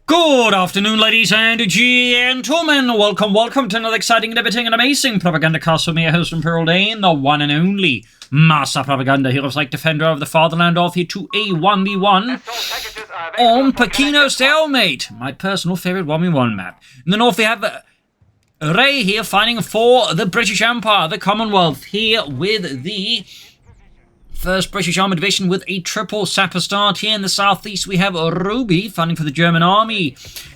Good afternoon, ladies and gentlemen. Welcome to another exciting, debating, and amazing Propagandacast with me, your host from Pearl Dane, the one and only Master Propaganda Heroes like Defender of the Fatherland, off here to a 1v1 on Pachino Stalemate, my personal favourite 1v1 map. In the north, we have Ray here fighting for the British Empire, the Commonwealth, here with the 1st British Armoured Division with a triple sapper start. Here in the southeast we have Ruby fighting for the German Army,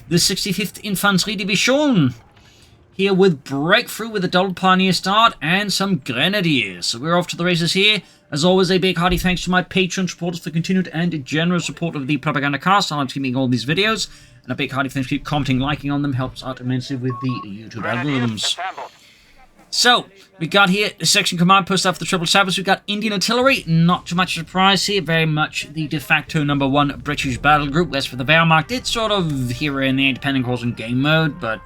the 65th Infantry Division, here with Breakthrough with a double pioneer start and some Grenadiers. So we're off to the races here. As always, a big hearty thanks to my Patreon supporters for continued and generous support of the Propagandacast. I like to keep making all these videos, and a big hearty thanks to keep commenting, liking on them, helps out immensely with the YouTube algorithms. So, we got here the section command post after the triple sappers. We got Indian artillery, not too much surprise here, very much the de facto #1 British battle group. As for the Wehrmacht, it's sort of here and there, depending of course on game mode, but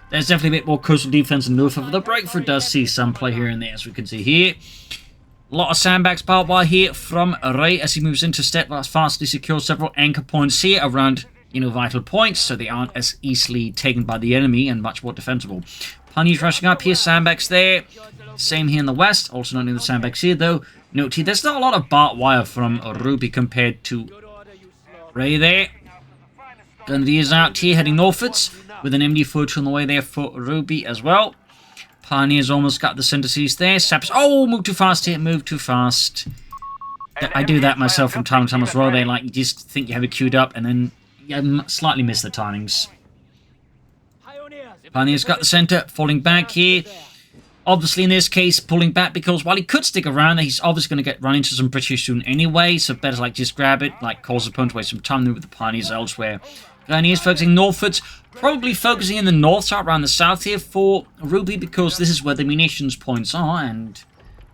there's definitely a bit more coastal defense and north of the Breakthrough does see some play here and there, as we can see here. A lot of sandbags barbed wire here from Ray as he moves into steadfast, fastly secures several anchor points here around, vital points, so they aren't as easily taken by the enemy and much more defensible. Pioneers rushing up here, sandbags there. Same here in the west, also not near the sandbags here though. Note here, there's not a lot of barbed wire from Ruby compared to Ray there. Grenadiers out here heading northwards with an MD42 on the way there for Ruby as well. Pioneers almost got the syntheses there. Saps, oh, move too fast here, move too fast. I do that myself from time to time as well. They you just think you have it queued up and then you slightly miss the timings. Pioneers got the centre, falling back here. Obviously, in this case, pulling back because while he could stick around, he's obviously going to get run into some British soon anyway, so better just grab it, cause the opponent to waste some time with the Pioneers elsewhere. Grenadiers focusing northwards, probably focusing in the north side around the south here for Ruby because this is where the munitions points are, and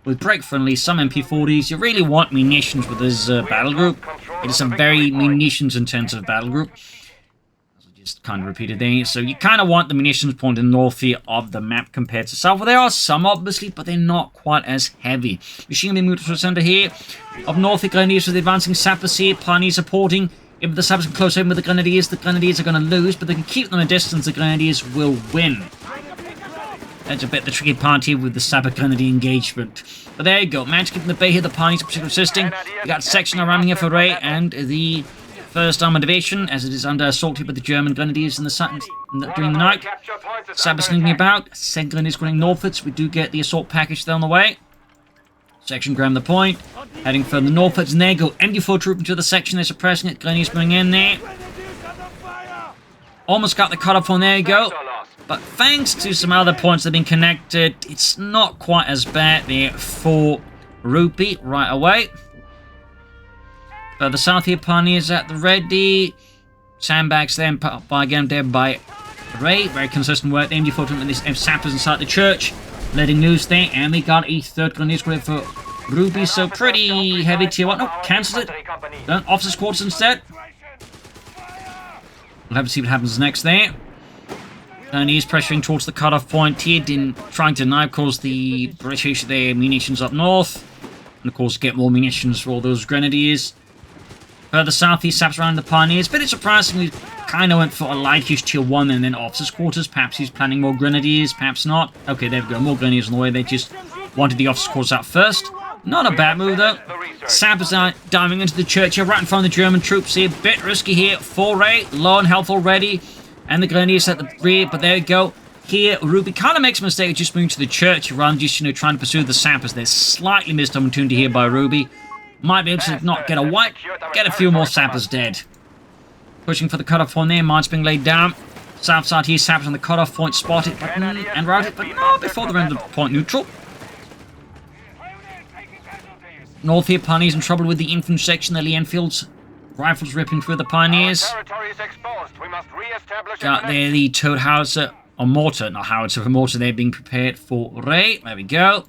with break-friendly, some MP40s, you really want munitions with this battle group. It is a very munitions-intensive battle group. Just kind of repeated there. So you kind of want the munitions point in the north here of the map compared to south. Well, there are some, obviously, but they're not quite as heavy. Machine gun moved to the center here. Up north, the Grenadiers with the advancing sappers here. Pioneers supporting. If the sappers can close in with the Grenadiers are going to lose, but they can keep them a distance. The Grenadiers will win. That's a bit the tricky part here with the sapper Grenadier engagement. But there you go. Managed to keep them at bay here. The Pioneers are particularly assisting. You got a section around here for Ray and the 1st Armoured Division, as it is under assault here by the German Grenadiers in the sun during the night. Sappers sneaking about. 2nd Grenadiers going northwards. We do get the assault package there on the way. Section grab the point. Heading further northwards. And there you go. MD4 troop into the section. They're suppressing it. Grenadiers going in there. Almost got the cut-off on. There you go. But thanks to some other points that have been connected, it's not quite as bad there for Ruby right away. The south here, Pioneers at the ready. Sandbags then again there by Ray. Very consistent work. The MD4 with these sappers inside the church. Letting loose there. And we got a 3rd Grenadier squad for Ruby. So pretty heavy tier 1. No, cancels it. Done. Officers' quarters instead. We'll have to see what happens next there. And he's pressuring towards the cutoff point here. Trying to deny, of course, the British their munitions up north. And of course, get more munitions for all those Grenadiers. Further south, he saps around the Pioneers. But it's surprising we kind of went for a lightish tier 1 and then officers' quarters. Perhaps he's planning more Grenadiers, perhaps not. Okay, there we go. More Grenadiers on the way. They just wanted the officers' quarters out first. Not a bad move, though. Sappers are diving into the church here, right in front of the German troops here. Bit risky here for Ray. Low on health already. And the Grenadiers at the rear, but there we go. Here, Ruby kind of makes a mistake of just moving to the church rather than just, trying to pursue the sappers. There's slightly missed opportunity here by Ruby. Might be able to not get a wipe, get a few more sappers dead. Pushing for the cutoff point there, mines being laid down. South side here, sappers on the cutoff point, spotted and routed, but not before the end of the point neutral. North here, Pioneers in trouble with the infantry section, the Lee Enfields. Rifles ripping through the Pioneers. Got there the towed howitzer, or mortar, not howitzer, but mortar there being prepared for Ray. There we go.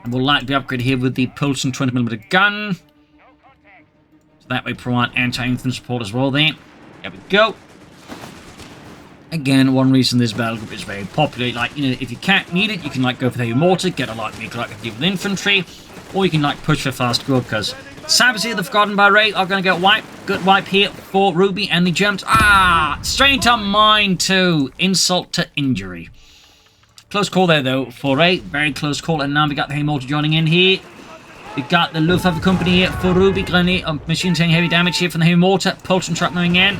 And we'll likely upgrade here with the Pilsen 20mm gun. So that way provide anti-infantry support as well there. There we go. Again, one reason this battle group is very popular. If you can't need it, you can go for the mortar, get a light vehicle with infantry, or you can push for fast growth because Sabres here, the Forgotten by Ray, are going to get wiped. Good wipe here for Ruby and the Germans. Straight into mine too. Insult to injury. Close call there though for Ray. Very close call. And now we got the Haymotor joining in here. We got the Luftwaffe company here for Ruby. Grenade machine taking heavy damage here from the Haymotor. Pulse and truck moving in.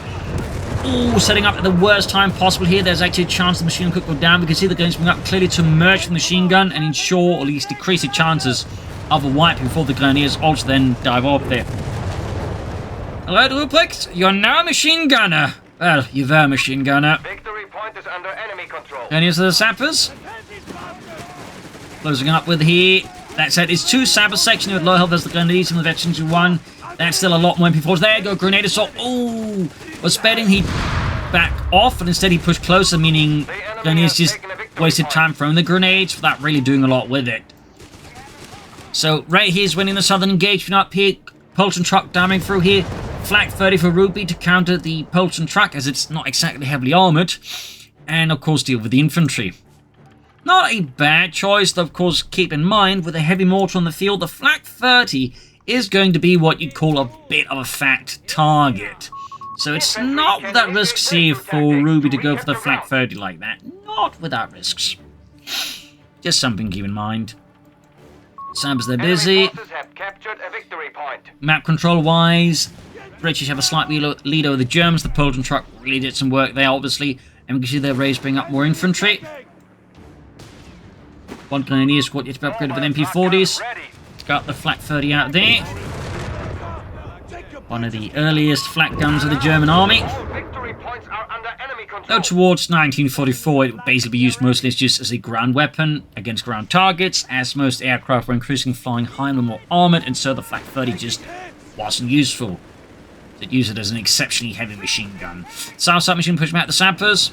Ooh, setting up at the worst time possible here. There's actually a chance the machine gun could go down. We can see the guns moving up clearly to merge from the machine gun and ensure, or at least decrease the chances of a wipe before the Grenadiers also then dive off there. Alright, Ruplex, you're now a machine gunner. Well, you were a machine gunner. Victory point is under enemy control. Grenadiers are the sappers. Closing up with here. That said, it's two sapper sections with low health as the Grenadiers and the veterans who won. That's still a lot more MP4s. There you go, Grenadier assault. Ooh, was betting he back off, but instead he pushed closer, meaning Grenadiers just wasted time throwing the grenades without really doing a lot with it. So, right here's winning the southern engagement up here. Pulse and truck damming through here. Flak 30 for Ruby to counter the Pulse and truck, as it's not exactly heavily armoured. And, of course, deal with the infantry. Not a bad choice, though, of course, keep in mind, with a heavy mortar on the field, the Flak 30 is going to be what you'd call a bit of a fat target. So it's not without risks here for Ruby to go for the Flak 30 like that. Not without risks. Just something to keep in mind. Sabres, they're busy. Map control-wise, British have a slight lead over the Germans. The Polish truck really did some work there, obviously. And we can see their rays bring up more infantry. One Grenadier squad yet to be upgraded with MP40s. Got the Flak 30 out there. One of the earliest flak guns of the German army. Though towards 1944, it would basically be used mostly just as a ground weapon against ground targets, as most aircraft were increasingly flying high and were more armoured, and so the Flak 30 just wasn't useful. They'd use it as an exceptionally heavy machine gun. South side machine pushing out the sappers.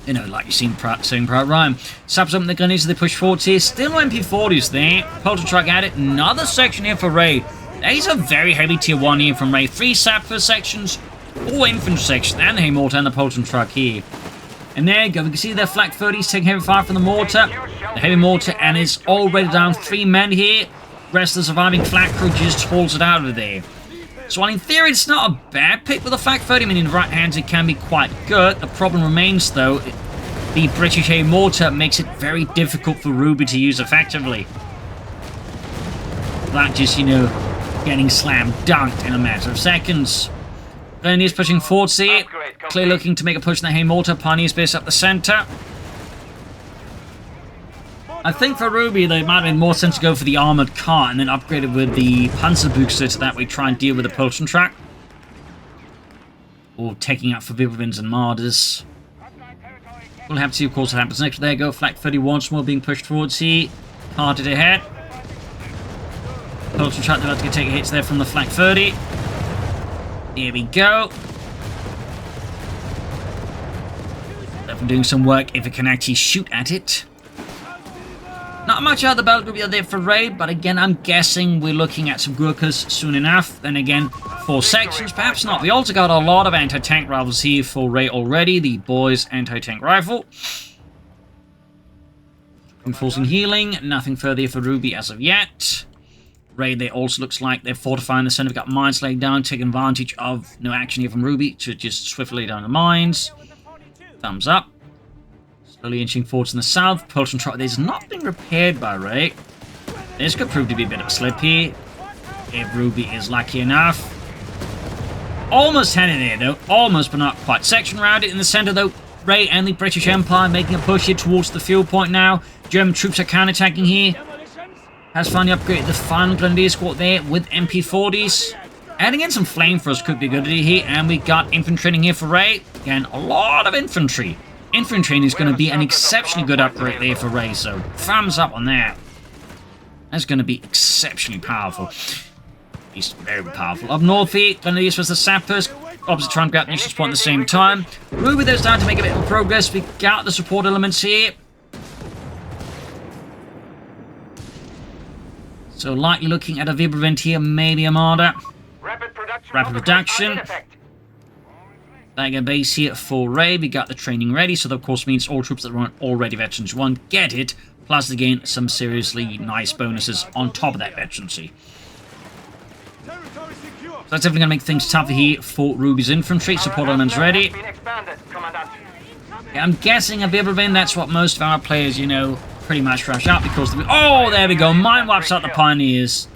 You know, like you've seen saying Proud Rhyme. Sappers up in the Grenadiers, they push forwards here. Still no MP40s there. Polter truck at it. Another section here for Ray. These are very heavy tier 1 here from Ray. 3 sapper sections, 4 infantry sections, and the Haymotor and the Polter truck here. And there you go. We can see their Flak 30s taking heavy fire from the mortar. The heavy mortar, and it's already down 3 men here. Rest of the surviving Flak crew just hauls it out of there. So while in theory it's not a bad pick with a Flak 30, I mean in the right hands it can be quite good. The problem remains though, the British Haymotor makes it very difficult for Ruby to use effectively. That just, you know, getting slam dunked in a matter of seconds. Grenadiers pushing forwards here. Clear looking to make a push in the Haymotor. Pioneers base up the centre. I think for Ruby, they might have made more sense to go for the armoured car and then upgrade it with the Panzerbüchse so that way try and deal with the Pulsion track. Or taking out for Vibrevins and Marders. We'll have to see, of course, what happens next. There you go, Flak 30 once more being pushed towards here. Carted ahead. Pulsion track about to take hits there from the Flak 30. Here we go. They're doing some work if it can actually shoot at it. Not much out of the battle group there for Ray, but again, I'm guessing we're looking at some Gurkhas soon enough. Then again, 4 sections, perhaps not. We also got a lot of anti-tank rifles here for Ray already. The boys' anti-tank rifle. Enforcing healing, nothing further for Ruby as of yet. Ray, they also looks like they're fortifying the center. We've got mines laid down, taking advantage of no action here from Ruby to just swiftly lay down the mines. Thumbs up. Slowly inching forwards in the south. Pulsion truck. There's nothing repaired by Ray. This could prove to be a bit of a slip here. If Ruby is lucky enough. Almost had it there though. Almost, but not quite. Section rounded in the center though. Ray and the British Empire making a push here towards the fuel point now. German troops are counterattacking here. Has finally upgraded the final Grenadier squad there with MP40s. Adding in some flamethrowers could be a good idea here. And we got infantry training here for Ray. Again, a lot of infantry. Infantry training is going to be an exceptionally good upgrade there for Ray, so thumbs up on that. That's going to be exceptionally powerful. At least very powerful. Up north here, Grenadiers was the sappers. Opposite trying to grab Nation's Point at the same time. Ruby there's time to make a bit of progress. We got the support elements here. So likely looking at a Vibrevent here, maybe a Marder. Rapid production. Bagger base here for Ray. We got the training ready, so that of course means all troops that weren't already veterans 1 get it, plus again some seriously nice bonuses on top of that veterancy. So that's definitely going to make things tougher here for Ruby's infantry. Support elements ready. Yeah, I'm guessing a Biblevin, that's what most of our players, you know, pretty much rush out because... Oh, there we go. Mine wipes out the Pioneers.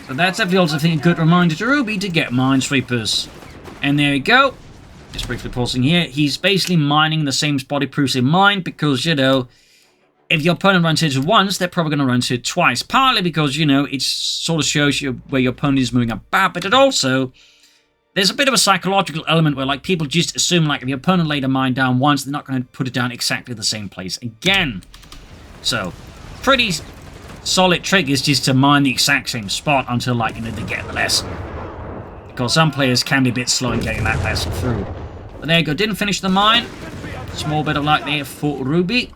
So that's definitely also, I think, a good reminder to Ruby to get Minesweepers. And there we go. Just briefly pausing here. He's basically mining the same spot he previously mined because, you know, if your opponent runs into it once, they're probably going to run into it twice. Partly because, you know, it sort of shows you where your opponent is moving about, but it also... There's a bit of a psychological element where, like, people just assume, like, if your opponent laid a mine down once, they're not going to put it down exactly the same place again. So, pretty solid trick is just to mine the exact same spot until, like, you know, they get the lesson. Because some players can be a bit slow in getting that lesson through. But there you go, didn't finish the mine. Small bit of luck there for Ruby.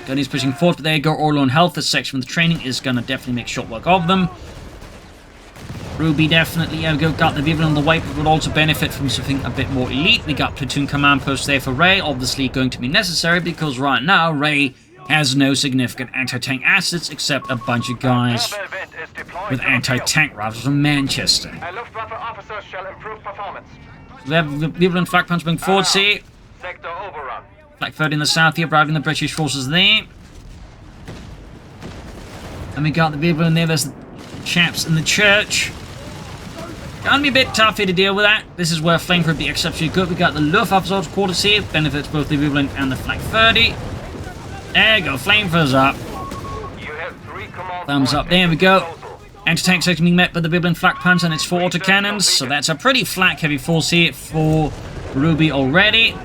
Gunny's pushing forward, but there you go, all on health. This section with the training is going to definitely make short work of them. Ruby definitely, yeah, got the Vivian on the way, but would also benefit from something a bit more elite. We got platoon command post there for Ray, obviously going to be necessary because right now Ray has no significant anti-tank assets except a bunch of guys with anti-tank rifles from Manchester. We have the Vivian flak punch moving forward here. Flak 30 in the south here, driving the British forces there. And we got the Vivian there, there's the chaps in the church. Gonna be a bit tough here to deal with that. This is where flank would be exceptionally good. We got the Luftwaffe's quarters here. Benefits both the Vivian and the Flak 30. There you go. Flamethrowers up. Thumbs up. There we go. Anti-tank section being met by the Vivian Flak Punch and its 4 autocannons. So that's a pretty flak heavy force here for Ruby already.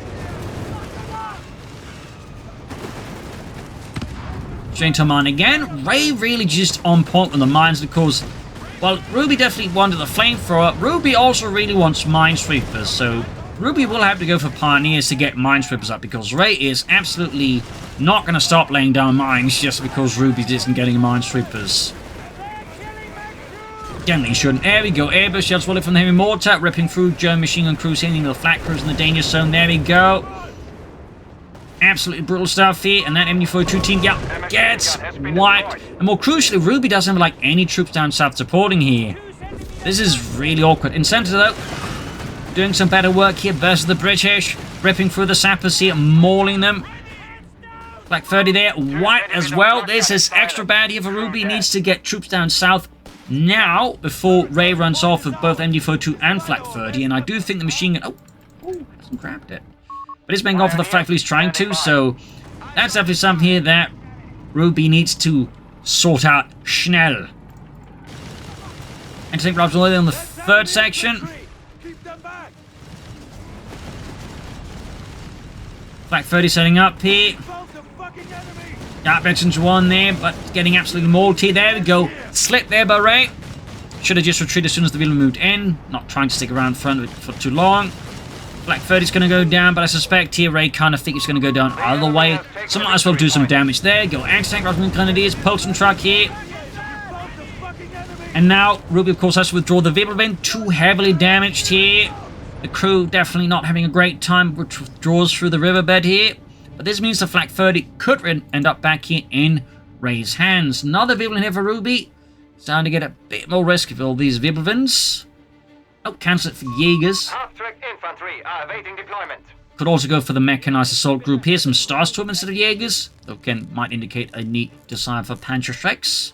Straight to mine again. Ray really just on point with the mines because... Well, Ruby definitely wanted the flamethrower. Ruby also really wants Minesweepers, so Ruby will have to go for Pioneers to get Minesweepers up because Ray is absolutely not going to stop laying down mines just because Ruby isn't getting Minesweepers. Generally shouldn't. There we go. Airbus shells volley from the heavy mortar, ripping through German machine gun crews, hitting the flak crews in the danger zone. There we go. Absolutely brutal stuff here, and that MD42 team, yeah, gets wiped. And more crucially, Ruby doesn't have, like, any troops down south supporting here. This is really awkward. In center, though, doing some better work here versus the British. Ripping through the sappers here, mauling them. Flak 30 there, wiped as well. This is extra bad here for Ruby. Needs to get troops down south now before Ray runs off with both MD42 and Flak 30. And I do think the machine gun... Oh, hasn't grabbed it. But it's been gone for the fact that he's trying to, so that's definitely something here that Ruby needs to sort out schnell. And take Rob's on the third section. Flak 30 setting up here. Got veterans one there, but getting absolutely mauled here. There we go. Slip there by Ray. Should have just retreated as soon as the villain moved in. Not trying to stick around front for too long. Flak 30 is going to go down, but I suspect here Ray kind of think it's going to go down either way. So might as well do some damage there. Go anti-tank rifleman grenadiers, Polton truck here. And now Ruby, of course, has to withdraw the Viblevin. Too heavily damaged here. The crew definitely not having a great time, which withdraws through the riverbed here. But this means the Flak 30 could end up back here in Ray's hands. Another Viblevin here for Ruby. Starting to get a bit more risk with all these Viblevins. Oh, cancel it for Jaegers. Infantry are awaiting deployment. Could also go for the mechanized assault group here. Some Starstorm instead of Jaegers. Though again, might indicate a neat desire for Panzerschrecks.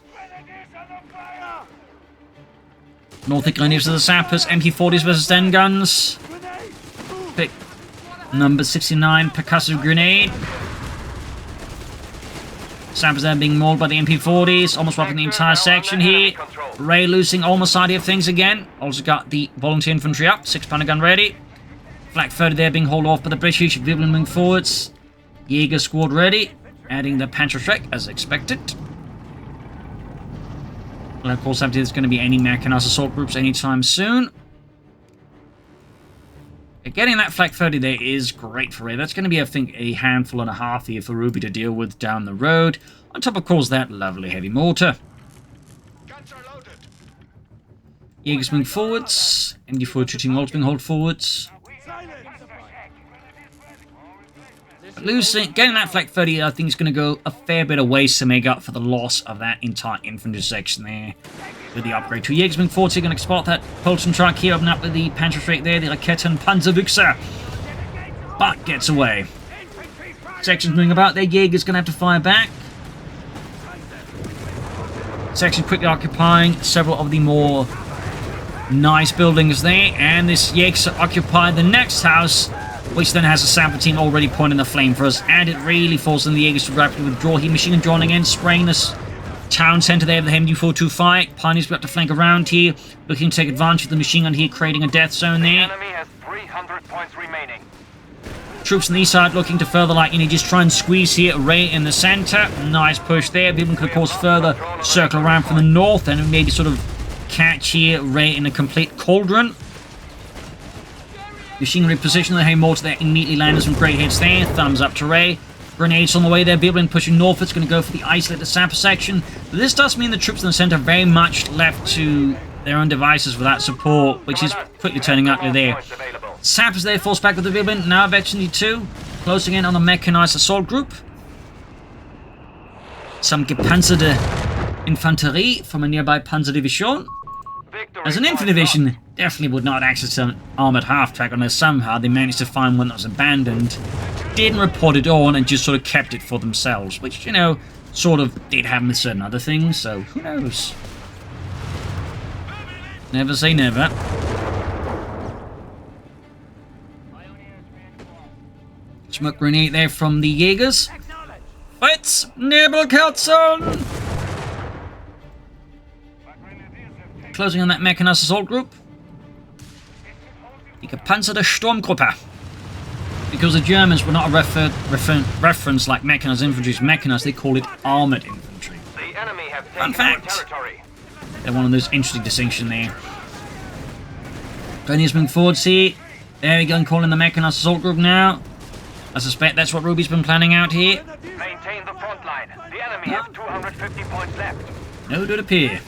Nordic Grenadiers of the Sappers. MP40s versus den guns. Pick number 69 percussive grenade. Sappers there being mauled by the MP40s. Almost wiping the entire section here. Ray losing almost side of things again. Also got the volunteer infantry up. 6-pounder gun ready. Flak 30 there being hauled off by the British. Viblin moving forwards. Jaeger squad ready. Adding the Panzerschreck as expected. Well, of course, there's going to be any mechanized assault groups anytime soon. Getting that Flak 30 there is great for Ray. That's going to be, I think, a handful and a half here for Ruby to deal with down the road. On top, of course, that lovely heavy mortar. Jaegers moving forwards. MD4 shooting walls being hauled forwards. Getting that Flak 30, I think, is going to go a fair bit of waste to make up for the loss of that entire infantry section there. With the upgrade to Jägersmann 40, going to export that Polton truck here, open up with the Panzer straight there, the Raketen Panzerwüchser. But gets away. Section's moving about there, Jäger's going to have to fire back. Section quickly occupying several of the more nice buildings there, and this Jäger occupied the next house, which then has a sample team already pointing the flamethrowers, and it really forces the Jägers to rapidly withdraw here. Machine gun drawn again, spraying this town centre there of the MD-425. Pioneers got to flank around here, looking to take advantage of the machine gun here, creating a death zone there. The enemy has 300 points remaining. Troops on the east side looking to further, like, just try and squeeze here, right in the centre. Nice push there. People could, of course, further circle around from the north and maybe sort of catch here, right in a complete cauldron. Machinery position, the hay mortar there immediately landed some great hits there. Thumbs up to Ray. Grenades on the way there. Biblin pushing north. It's going to go for the isolated sapper section. But this does mean the troops in the centre are very much left to their own devices without support, which is quickly turning ugly there. Sappers there, forced back with the Biblin. Now Veteran 2, closing in on the mechanised assault group. Some gepanzerte Infanterie from a nearby Panzer Division. As an Infantry Division, definitely would not access an armoured half-track unless somehow they managed to find one that was abandoned, didn't report it on, and just sort of kept it for themselves, which, you know, sort of did happen with certain other things, so who knows? Never say never. Smoke grenade there from the Jägers. It's Nebelkerzen! Closing on that mechanized assault group. Die gepanzerte Sturmgruppe. Because the Germans were not a reference like mechanized infantry is mechanized, they call it armoured infantry. The enemy have Fun taken our fact. territory. They're one of those interesting distinctions there. Grenadiers moving forwards here. There we go, and calling the mechanized assault group now. I suspect that's what Ruby's been planning out here. Maintain the front line. The enemy has 250 points left. No, do it appear.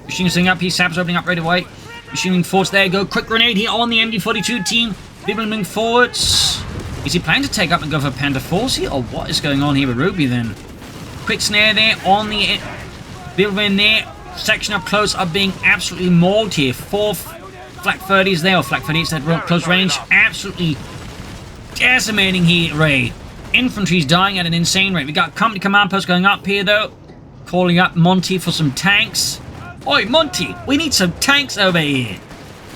Machine gun up here, Saps opening up right away. Machining force, there you go. Quick grenade here on the MD-42 team. People moving forwards. Is he planning to take up and go for Panther Force here? Or what is going on here with Ruby then? Quick snare there on the Bill in there. Section up close are being absolutely mauled here. 4 Flak 30s there, or Flak 30s at close range. Absolutely decimating here, Ray. Infantry's dying at an insane rate. We got company command post going up here though. Calling up Monty for some tanks. Oi, Monty, we need some tanks over here.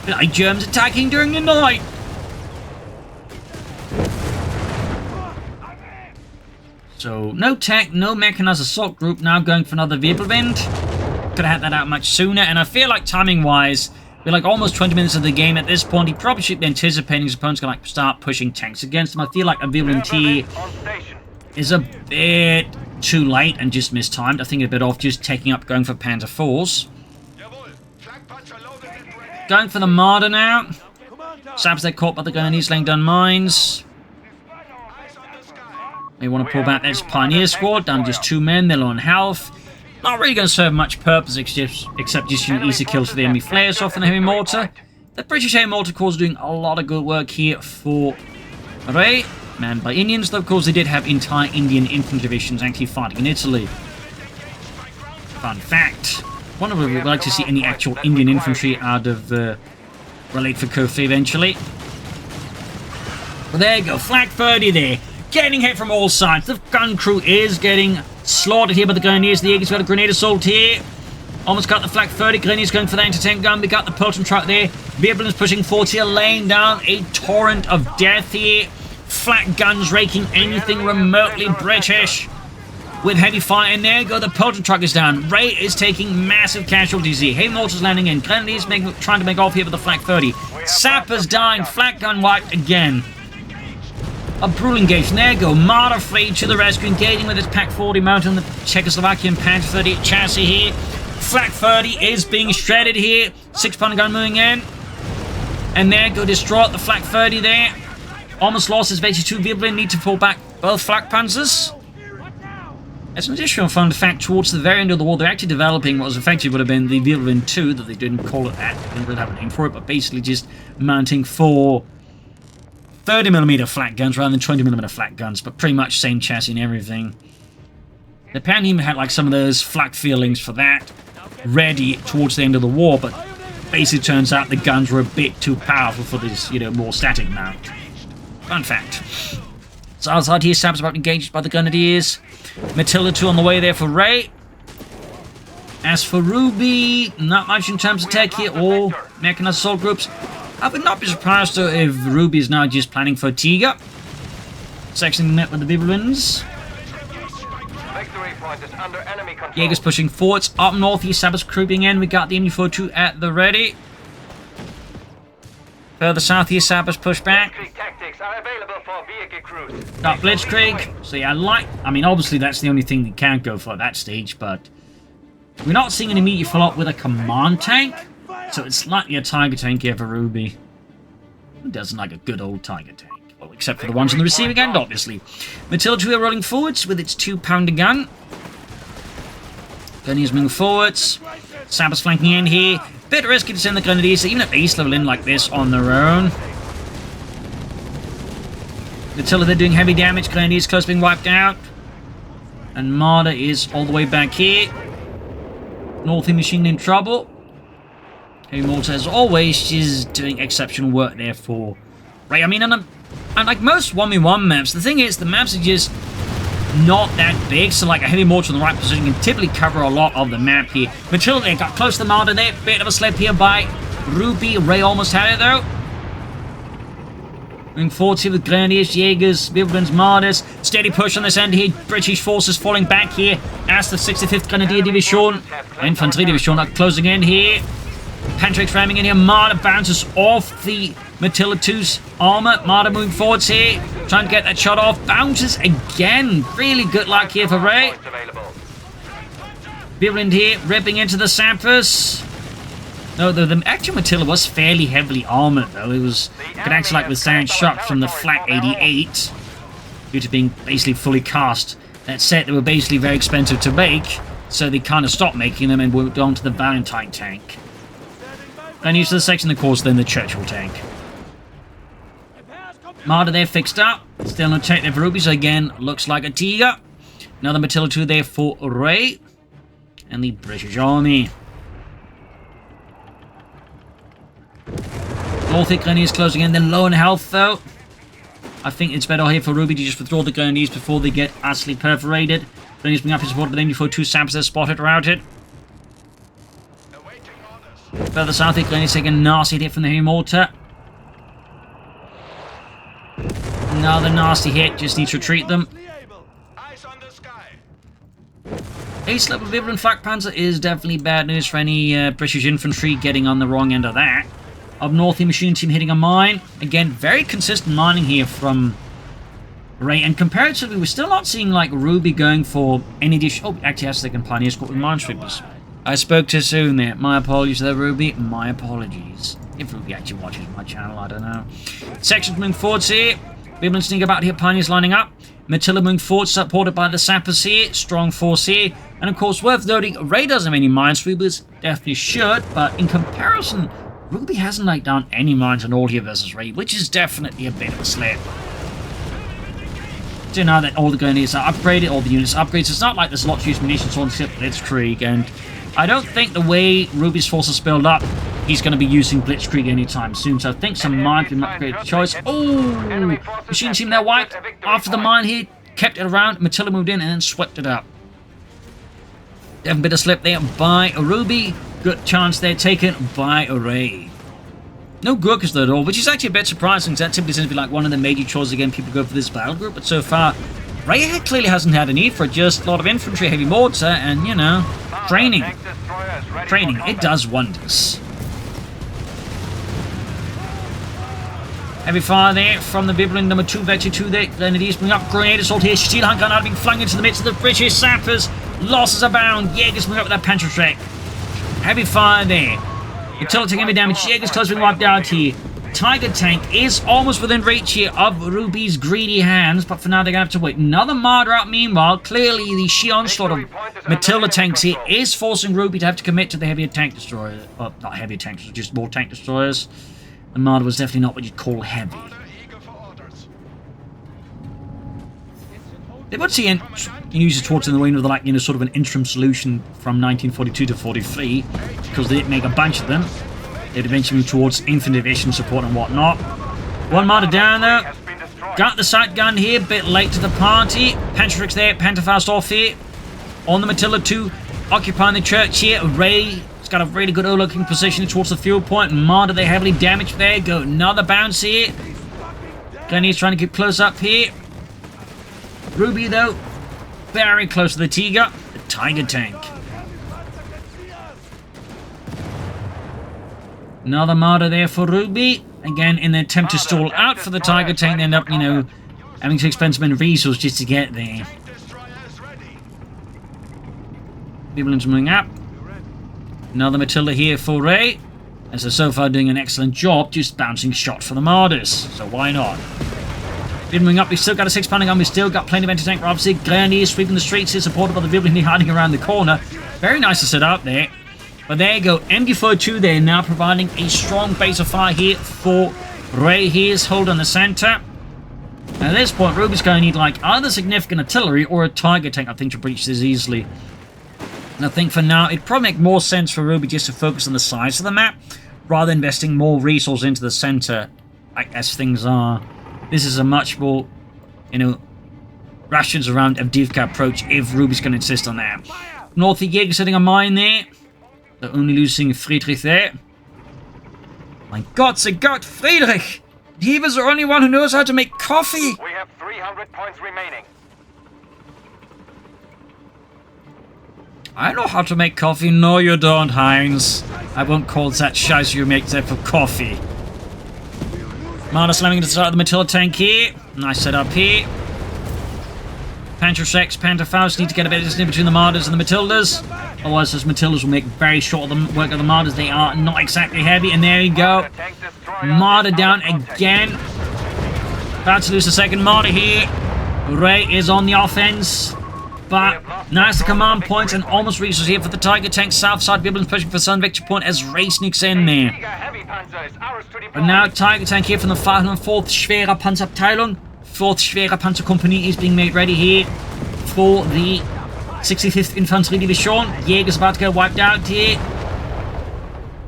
Like Germans attacking during the night. So, no tech, no mechanized assault group, now going for another Wirbelwind. Could have had that out much sooner, and I feel like timing-wise, we're like almost 20 minutes of the game at this point. He probably should be anticipating his opponent's going to like start pushing tanks against him. I feel like a Wirbelwind T is a bit too late and just mistimed. I think a bit off just taking up, going for Panther Force. Going for the Marder now. Saps there caught by the Grenadiers laying down mines. They want to pull back this Pioneer squad, down to just 2 men, they're low on health. Not really going to serve much purpose except just easy kills for the enemy flares off in the heavy mortar. The British heavy mortar corps doing a lot of good work here for Ray, manned by Indians, though of course they did have entire Indian infantry divisions actually fighting in Italy. Fun fact. Wonder if we'd like to see any actual Indian infantry out of Relate for Kofi eventually. Well, there you go, Flak 30 there. Getting hit from all sides. The gun crew is getting slaughtered here by the Grenadiers. The Eagles got a grenade assault here. Almost got the Flak 30. Grenadiers going for the anti-tank gun. We got the Pelton truck there. Wirbelwind is pushing forward here, laying down a torrent of death here. Flak guns raking anything remotely British. With heavy fire in there, go the Pelton truck is down. Ray is taking massive casualties here. Heavy mortars landing in. Grenadiers trying to make off here with the Flak 30. Sappers dying. Flak gun wiped again. A brutal engagement. There you go. Marder fleet to the rescue, engaging with its Pack 40 mounted on the Czechoslovakian Panther 30 chassis here. Flak 30 is being shredded here. 6-pounder gun moving in. And there you go. Destroy the Flak 30 there. Almost lost his VT2 Wirbelwind. Need to pull back both Flak Panzers. As an additional fun fact, towards the very end of the war, they're actually developing what was effectively would have been the Wirbelwind 2, that they didn't call it that. They didn't really have a name for it, but basically just mounting 4 30mm flat guns rather than 20mm flat guns, but pretty much same chassis and everything. The Pan even had like some of those flak feelings for that ready towards the end of the war, but basically turns out the guns were a bit too powerful for this, you know, more static mount. Fun fact. So outside here, Sab's about engaged by the Grenadiers. Matilda 2 on the way there for Ray. As for Ruby, not much in terms of tech here or mechanized assault groups. I would not be surprised though if Ruby is now just planning for Tiga. Sectioning the net with the Biblins. Jaeger's pushing forwards. Up northeast, Sabbath's creeping in. We got the MU-42 at the ready. Further southeast, Sabbath's push back. Got Blitzkrieg. So yeah, I mean, obviously that's the only thing that can't go for at that stage, but we're not seeing an immediate follow-up with a command tank. So it's likely a Tiger tank here for Ruby. Who doesn't like a good old Tiger tank? Well, except for the ones on the receiving end, obviously. Matilda 2 are rolling forwards with its 2-pounder gun. Grenadiers moving forwards. Sabbath's flanking in here. Bit risky to send the Grenadiers, even at base level, in like this on their own. Matilda, they're doing heavy damage. Grenadiers close being wiped out. And Marder is all the way back here. Northern Machine in trouble. Heavy Mortar, as always, she's doing exceptional work there for Ray. I mean, and like most 1v1 maps, the thing is, the maps are just not that big, so like a Heavy Mortar in the right position can typically cover a lot of the map here. Matilda, they got close to the Marder there. Bit of a slip here by Ruby. Ray almost had it, though. Moving forward here with Grenadiers, Jaegers, Biblins, Marders. Steady push on this end here. British forces falling back here as the 65th Grenadier Division. Infantry Division are closing in here. Pantrix ramming in here. Marder bounces off the Matilda 2's armor. Marder moving forwards here. Trying to get that shot off. Bounces again. Really good luck here for Ray. Biblind here ripping into the Sappers. No, the actual Matilda was fairly heavily armored, though. It could actually like withstand shots from the Flak 88 due to being basically fully cast. That said, they were basically very expensive to make, so they kind of stopped making them and moved on to the Valentine tank. Then used to the section, of course, then the Churchill tank. Marder there fixed up. Still no tech there for Ruby, so again, looks like a Tiger. Another Matilda 2 there for Ray. And the British Army. Norfolk Grenadiers closing in. They're low in health, though. I think it's better here for Ruby to just withdraw the Grenadiers before they get utterly perforated. Grenadiers bring up his support, but then before 2 Saps are spotted, routed. Further south, the Grenadiers take a nasty hit from the Heavy Mortar. Another nasty hit, just needs to retreat them. Ace level Vibrant Flak Panzer is definitely bad news for any British infantry getting on the wrong end of that. Up north, the machine team hitting a mine. Again, very consistent mining here from Ray. And comparatively, we're still not seeing like Ruby going for any dish. Oh, actually, has second Pioneer Squad with minesweepers. I spoke too soon there. My apologies there, Ruby. My apologies. If Ruby actually watches my channel, I don't know. Sections moving forwards here. Biblin sneak about here. Pioneers lining up. Matilda moving forward, supported by the Sappers here. Strong force here. And of course, worth noting, Ray doesn't have any minesweepers. Definitely should, but in comparison, Ruby hasn't laid down any mines at all here versus Ray, which is definitely a bit of a slip. So now that all the Grenadiers are upgraded, all the units are upgraded, so it's not like there's lots of used munitions on except Blitzkrieg, and I don't think the way Ruby's forces build up, he's going to be using Blitzkrieg anytime soon, so I think some mine can upgrade the choice. Oh! Machine team there wiped. After the mine here, kept it around, Matilda moved in and then swept it up. Definitely a bit of slip there by Ruby. Good chance there taken by Ray. No Gurkhas though at all, which is actually a bit surprising, because that typically seems to be like one of the major choices again people go for this battle group, but so far, Ray clearly hasn't had a need for it, just a lot of infantry, heavy mortar, and, you know, training. Training, it does wonders. Heavy fire there from the Biblin, number 2, Vector 2 there. Grenadiers bring up grenade assault here. Steel Hunt gun being flung into the midst of the British Sappers. Losses abound. Jaegers bring up with that Panzerschreck. Heavy fire there. Matilda taking heavy damage. Jaegers close being wiped out here. Tiger tank is almost within reach here of Ruby's greedy hands, but for now they're going to have to wait. Another Marder up meanwhile. Clearly the sheer onslaught of Matilda tanks here is forcing Ruby to have to commit to the heavier tank destroyers. Well, not heavier tanks, just more tank destroyers. The Marder was definitely not what you'd call heavy. They would see uses towards in the way of the, like, you know, sort of an interim solution from 1942 to 43, because they didn't make a bunch of them. They'd eventually move towards Infantry Division support and whatnot. One martyr down there. Got the sight gun here, bit late to the party. Pantrix there, Pantherfaust off here. On the Matilda 2, occupying the church here. Ray's got a really good overlooking position towards the fuel point. Martyr, they're heavily damaged there. Go another bounce here. Glennie's trying to get close up here. Ruby, though, very close to the Tiger tank. Another martyr there for Ruby. Again, in their attempt to stall out for the Tiger tank, they end up, you know, having to expend some resources just to get there. People moving up. Another Matilda here for Ray. As they're so far doing an excellent job, just bouncing shot for the martyrs. So why not? Moving up, we've still got a 6-pounder gun, we've still got plenty of anti-tank rifles. Grenadiers sweeping the streets here, supported by the Viblin hiding around the corner. Very nice to set up there. But there you go, MD-42 there, now providing a strong base of fire here for Ray. Here's holding the center. At this point, Ruby's going to need, like, either significant artillery or a Tiger tank, I think, to breach this easily. And I think for now, it'd probably make more sense for Ruby just to focus on the size of the map, rather than investing more resources into the center, like, as things are. This is a much more, you know, rations around Avdiivka approach if Ruby's going to insist on that. North Jäger setting a mine there. They're only losing Friedrich there. My God, they got Friedrich! He was the only one who knows how to make coffee! We have 300 points remaining. I know how to make coffee. No, you don't, Heinz. I won't call that scheiße you make that for coffee. Martyr slamming into the start of the Matilda tank here. Nice setup here. Pantrix, Pantherfaust need to get a bit of distance between the Martyrs and the Matildas. Otherwise, those Matildas will make very short of the work of the Martyrs. They are not exactly heavy. And there you go. Martyr down again. About to lose the second Martyr here. Ray is on the offense. But nice the command points and almost reaches here for the Tiger tank. South side, Viblin's pushing for Sun Victory Point as Ray sneaks in there. But now Tiger tank here from the 504th Schwere Panzerabteilung. 4th Schwere Panzerkompanie is being made ready here for the 65th Infantry Division. Jäger's about to get wiped out here.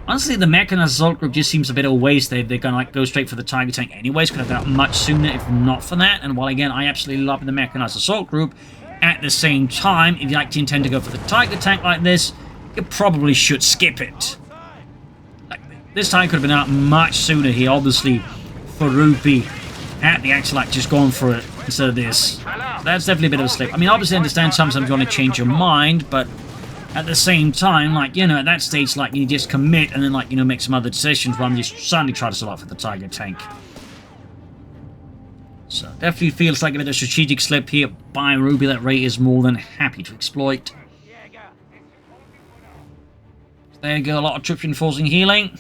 Honestly, the mechanized assault group just seems a bit of a waste. They're going to, like, go straight for the Tiger tank anyways. Could have got much sooner if not for that. And while, again, I absolutely love the mechanized assault group, at the same time, if you like to intend to go for the Tiger tank like this, you probably should skip it. Like, this time could have been out much sooner here, obviously, for Ruby. At the actual, like, just going for it instead of this. So that's definitely a bit of a slip. I mean, obviously I understand sometimes you want to change your mind, but at the same time, like, you know, at that stage, like, you just commit and then, like, you know, make some other decisions rather than just suddenly try to sell out for the Tiger tank. So, definitely feels like a bit of a strategic slip here by Ruby that Ray is more than happy to exploit. There you go, a lot of troops reinforcing healing.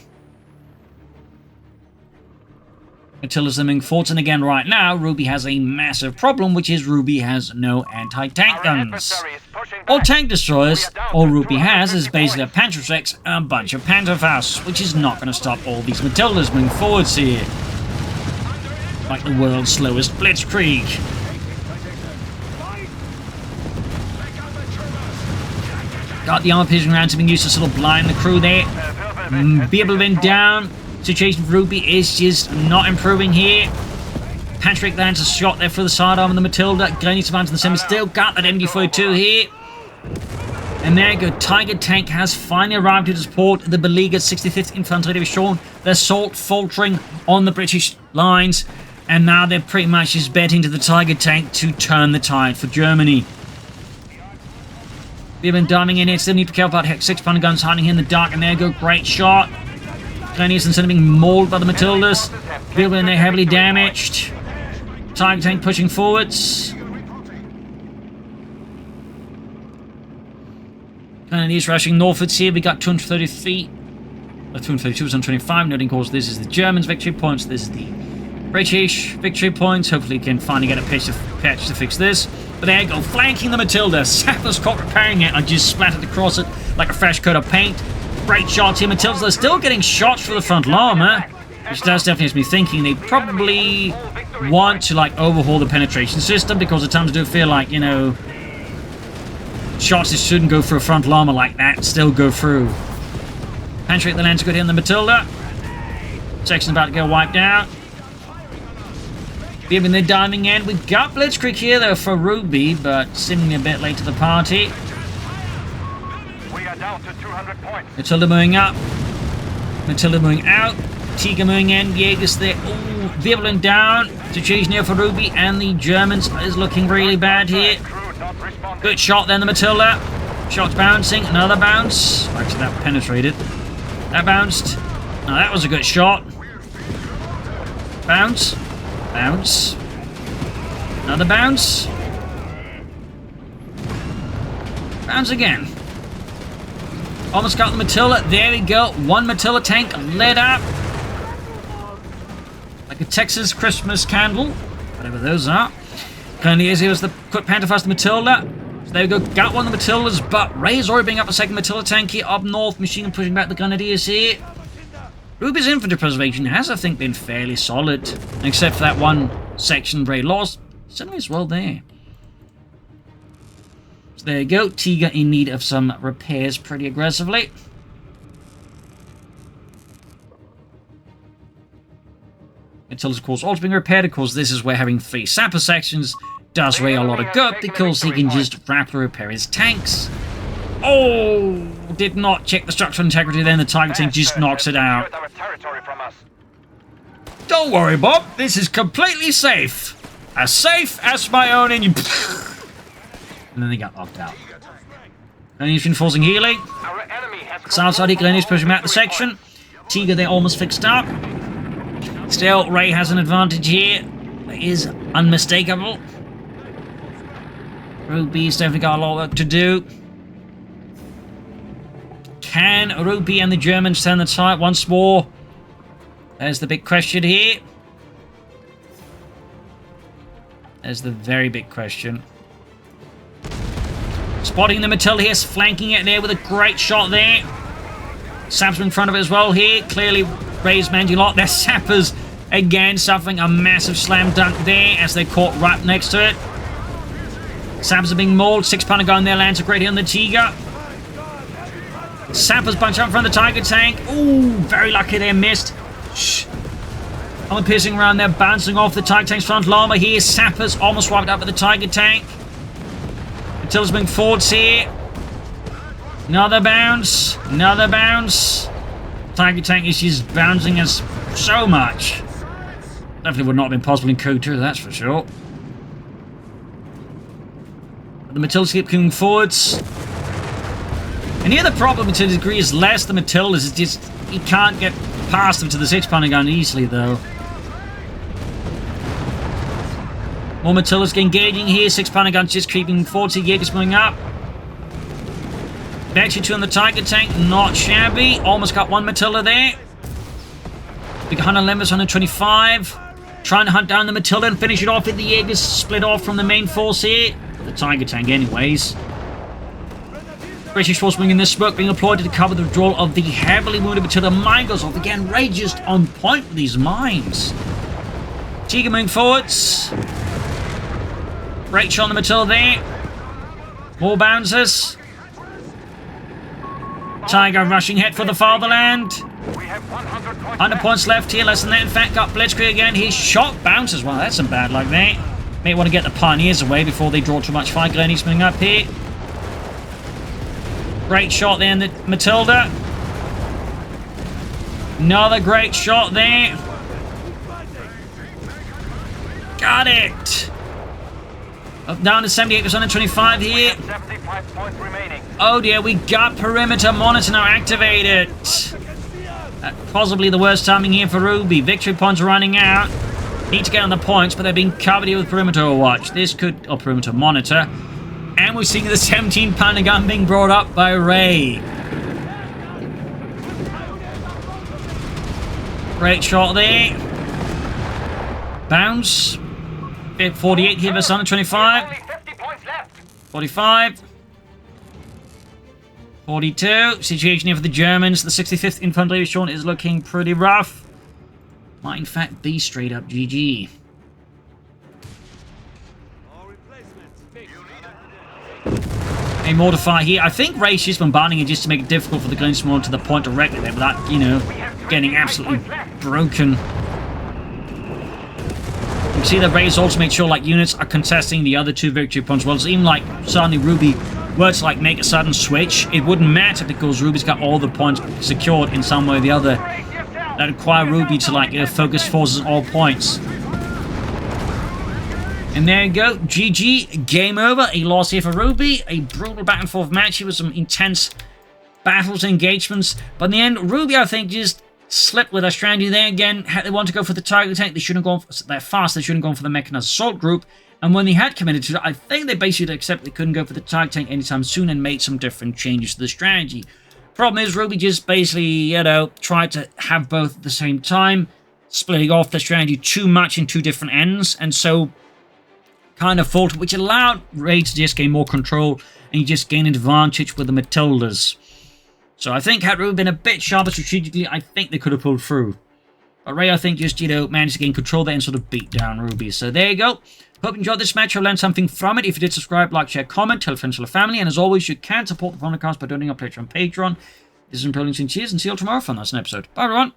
Matilda's moving forwards, and again, right now, Ruby has a massive problem, which is Ruby has no anti-tank guns. Or tank destroyers. All Ruby has is basically a Pantrix and a bunch of Pantherfausts, which is not going to stop all these Matildas moving forwards here. Like the world's slowest blitzkrieg. Got the armor piercing rounds being used to sort of blind the crew there. Biblin down. Situation for Ruby is just not improving here. Patrick lands a shot there for the sidearm of the Matilda. Glennie survives in the semi. Still got that MD-42 here. And there you go. Tiger tank has finally arrived to support the beleaguered 65th Infantry Division. Their assault faltering on the British lines. And now they're pretty much just betting to the Tiger tank to turn the tide for Germany. We've been diving in here. Still need to be careful about 6-pounder guns hiding here in the dark. And there you go. Great shot. Glennie is instead of being mauled by the Matildas. Building there heavily damaged. Tiger tank pushing forwards. Grenadiers rushing northwards here. We got 230 feet. 232, 125. Noting, of course, this is the Germans' victory points. This is the British victory points. Hopefully, we can finally get a patch to fix this. But there you go, flanking the Matilda. Sappers caught repairing it. I just splattered across it like a fresh coat of paint. Great shots here. Matildas are still getting shots for the front armor, which does definitely have me thinking they probably want to like overhaul the penetration system, because at times I do feel like, you know, shots that shouldn't go through a frontal armor like that still go through. Penetrate the lens, good here on the Matilda. Section's about to get wiped out. Giving the diving end. We've got Blitzkrieg here though for Ruby, but seemingly a bit late to the party. We are down to 200 points. Matilda moving up. Matilda moving out. Tiger moving in. Jaegers there. Ooh, wibbling down. Situation here for Ruby, and the Germans is looking really bad here. Good shot then, the Matilda. Shots bouncing. Another bounce. Actually, that penetrated. That bounced. Now that was a good shot. Bounce. Bounce. Another bounce. Bounce again. Almost got the Matilda. There we go. One Matilda tank lit up. Like a Texas Christmas candle. Whatever those are. Grenadiers here was the quick Pantherfast Matilda. So there we go. Got one of the Matildas, but Ray's already bringing up a second Matilda tank here up north. Machine gun pushing back the Grenadiers here. Ruby's infantry preservation has, I think, been fairly solid. Except for that one section Ray lost. Suddenly as well there. So there you go. Tiger in need of some repairs pretty aggressively. Matilda's, of course, also being repaired. Of course, this is where having 3 sapper sections does Ray a lot of good, because he can just rapidly repair his tanks. Oh! Did not check the structural integrity then. The Tiger tank just knocks it out. Don't worry, Bob. This is completely safe. As safe as my own and you... And then they got knocked out. Grenadiers reinforcing healing. Southside Grenadiers pushing back the section. Tiger, they're almost fixed up. Still, Ray has an advantage here. That is unmistakable. Ruby's definitely got a lot of work to do. Can Ruby and the Germans turn the tide once more? There's the big question here. There's the very big question. Spotting the Matilda here, flanking it there with a great shot there. Sappers in front of it as well here. Clearly, Ray's managing a lot. Their Sappers, again, suffering a massive slam dunk there as they're caught right next to it. Sappers are being mauled. 6-pounder gun there lands a great hit on the Tiger. Sappers bunch up in front of the Tiger tank. Ooh, very lucky there, missed. Shh. Armor piercing around there, bouncing off the Tiger tank's frontal armor here. Sappers almost wiped up with the Tiger tank. Matilda's moving forwards here. Another bounce. Another bounce. Tiger tank is just bouncing us so much. Definitely would not have been possible in CoH3, that's for sure. The Matildas keep coming forwards. And here the problem to a degree is less the Matildas. It's just, he can't get past them to the 6-pounder gun easily, though. More Matildas engaging here. 6-pounder guns just creeping forward. Jaegers moving up. Back to 2 on the Tiger tank. Not shabby. Almost got one Matilda there. Big 111, 125. Trying to hunt down the Matilda and finish it off with the Jaegers split off from the main force here. The Tiger tank, anyways. British force wing in this smoke being deployed to cover the withdrawal of the heavily wounded Matilda. Mine goes off again. Ray just on point with these mines. Tiger moving forwards. Great shot on the Matilda there. More bounces. Tiger rushing head for the fatherland. 100 points left here, less than that. In fact, got Blitzkrieg again. His shot bounces. Well, that's some bad luck there. May want to get the Pioneers away before they draw too much fire. Glennie's moving up here. Great shot there in the Matilda. Another great shot there. Got it. Up down to 78% and 25 here. 75 points remaining. Oh dear, we got perimeter monitor now activated. Possibly the worst timing here for Ruby. Victory points are running out. Need to get on the points, but they're being covered here with perimeter watch. This could, or perimeter monitor. And we're seeing the 17-pounder gun being brought up by Ray. Great shot there. Bounce. 48 here versus 125. Only 50 points left. 45. 42. Situation here for the Germans. The 65th Infantry Division is looking pretty rough. Might in fact be straight up GG. a mortifier here. I think Ray's just bombarding it just to make it difficult for the guns to move to the point directly there without, you know, getting absolutely broken. You can see that Ray's also made sure, like, units are contesting the other two victory points. Well, it's even like suddenly Ruby were to, like, make a sudden switch, it wouldn't matter because Ruby's got all the points secured in some way or the other. That require Ruby to, like, you know, focus forces on all points. And there you go. GG. Game over. A loss here for Ruby. A brutal back and forth match here with some intense battles and engagements. But in the end, Ruby, I think, just slipped with their strategy there again. They want to go for the target tank. They shouldn't have gone that fast. They shouldn't have gone for the mechanized assault group. And when they had committed to it, I think they basically accepted they couldn't go for the target tank anytime soon and made some different changes to the strategy. Problem is, Ruby just basically, you know, tried to have both at the same time, splitting off the strategy too much in two different ends, and so kind of faltered, which allowed Ray to just gain more control, and you just gain an advantage with the Matildas. So I think had Ruby been a bit sharper strategically, I think they could have pulled through. But Ray, I think, just, you know, managed to gain control there and sort of beat down Ruby. So there you go. Hope you enjoyed this match. I've learned something from it. If you did, subscribe, like, share, comment, tell friends, tell family. And as always, you can support the podcast by donating on Patreon. This is Imperial Cheers, and see you all tomorrow for another episode. Bye, everyone.